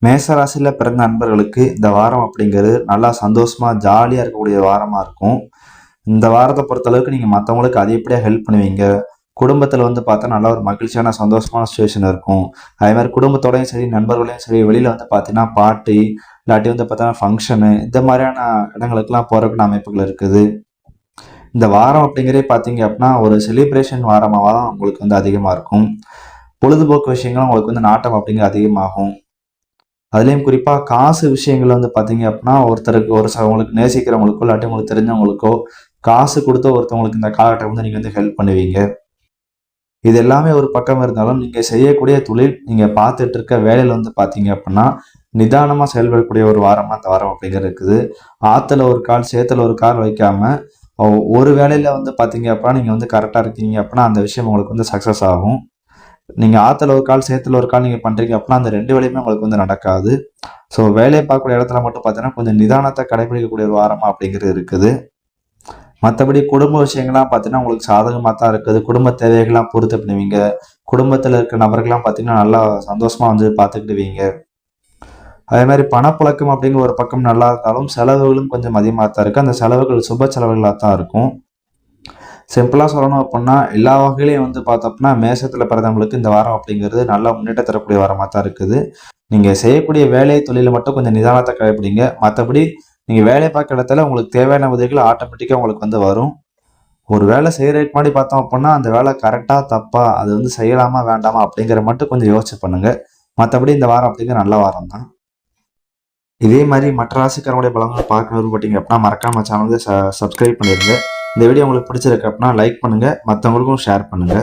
மேச ராசியில பிறந்த நண்பர்களுக்கு இந்த வாரம் அப்படிங்கிறது நல்லா சந்தோஷமா ஜாலியா இருக்கக்கூடிய வாரமா இருக்கும். இந்த வாரத்தை பொறுத்த அளவுக்கு நீங்க மற்றவங்களுக்கு அதிகப்படியா ஹெல்ப் பண்ணுவீங்க. குடும்பத்துல பார்த்தா நல்லா ஒரு மகிழ்ச்சியான சந்தோஷமான சுச்சுவேஷன் இருக்கும். அதே மாதிரி குடும்பத்தோடயும் சரி நண்பர்களையும் சரி வெளியில பார்த்தீங்கன்னா பார்ட்டி இல்லாட்டி பார்த்தீங்கன்னா ஃபங்க்ஷனு இந்த மாதிரியான இடங்களுக்கெல்லாம் போறதுக்கு அமைப்புகள் இருக்குது. இந்த வாரம் அப்படிங்கிறதே பார்த்தீங்க அப்படின்னா ஒரு செலிப்ரேஷன் வாரமாக தான் உங்களுக்கு அதிகமாக இருக்கும். பொழுதுபோக்கு விஷயங்களும் உங்களுக்கு நாட்டம் அப்படிங்கிற அதிகமாகும். அதுலேயும் குறிப்பாக காசு விஷயங்கள் பார்த்தீங்க அப்படின்னா ஒருத்தருக்கு உங்களுக்கு நேசிக்கிறவங்களுக்கோ இல்லாட்டி உங்களுக்கு தெரிஞ்சவங்களுக்கோ காசு கொடுத்து ஒருத்தவங்களுக்கு இந்த காலகட்டம் நீங்கள் ஹெல்ப் பண்ணுவீங்க. இது எல்லாமே ஒரு பக்கம் இருந்தாலும் நீங்கள் செய்யக்கூடிய தொழில் நீங்கள் பார்த்துட்டு இருக்க வேலையில் பார்த்தீங்க அப்படின்னா நிதானமாக செயல்படக்கூடிய ஒரு வாரமாக இந்த வாரம் அப்படிங்கிறது இருக்குது. ஆற்றுல ஒரு கால் சேத்துல ஒரு கால் வைக்காம ஒரு வேலையில் பார்த்தீங்க அப்படின்னா நீங்கள் கரெக்டாக இருக்கீங்க அப்படின்னா அந்த விஷயம் உங்களுக்கு சக்ஸஸ் ஆகும். நீங்கள் ஆற்றுல ஒரு கால் சேத்துல ஒரு கால் நீங்கள் பண்ணுறீங்க அப்படின்னா அந்த ரெண்டு வேலையுமே உங்களுக்கு நடக்காது. ஸோ வேலையை பார்க்கக்கூடிய இடத்துல மட்டும் பார்த்தீங்கன்னா கொஞ்சம் நிதானத்தை கடைபிடிக்கக்கூடிய ஒரு வாரமாக அப்படிங்கிறது இருக்குது. மற்றபடி குடும்ப விஷயங்கள்லாம் பார்த்தீங்கன்னா உங்களுக்கு சாதகமாக தான் இருக்குது. குடும்ப தேவைகள்லாம் பூர்த்தி பண்ணுவீங்க. குடும்பத்தில் இருக்க நபர்கள்லாம் பார்த்தீங்கன்னா நல்லா சந்தோஷமாக பார்த்துக்கிடுவீங்க. அதே மாதிரி பணப்புழக்கம் அப்படிங்கிற ஒரு பக்கம் நல்லா இருந்தாலும் செலவுகளும் கொஞ்சம் அதிகமாக தான் இருக்குது. அந்த செலவுகள் சுப செலவுகளாக தான் இருக்கும். சிம்பிளாக சொல்லணும் அப்படின்னா எல்லா வகையிலையும் பார்த்தோம்னா மேசத்தில் பிறந்தவங்களுக்கு இந்த வாரம் அப்படிங்கிறது நல்லா முன்னேற்றம் தரக்கூடிய வாரமாக தான் இருக்குது. நீங்கள் செய்யக்கூடிய வேலை தொழிலில் மட்டும் கொஞ்சம் நிதானத்தை கடைபிடிங்க. மற்றபடி நீங்கள் வேலை பார்க்குற இடத்துல உங்களுக்கு தேவையான உதவிகள் ஆட்டோமேட்டிக்காக உங்களுக்கு வரும். ஒரு வேலை செய்கிறதுக்கு முன்னாடி பார்த்தோம் அப்படின்னா அந்த வேலை கரெக்டாக தப்பா அது செய்யலாமா வேண்டாமா அப்படிங்கிற மட்டும் கொஞ்சம் யோசிச்சு பண்ணுங்க. மற்றபடி இந்த வாரம் அப்படிங்கிற நல்ல வாரம் தான். இதே மாதிரி மற்ற ராசிக்காரங்களுடைய பலங்களை பார்க்க விரும்பப்பட்டீங்க அப்படின்னா மறக்காம சேனலுக்கு சப்ஸ்கிரைப் பண்ணிடுங்க. இந்த வீடியோ உங்களுக்கு பிடிச்சிருக்கு அப்படின்னா லைக் பண்ணுங்க, மற்றவங்களுக்கும் ஷேர் பண்ணுங்க.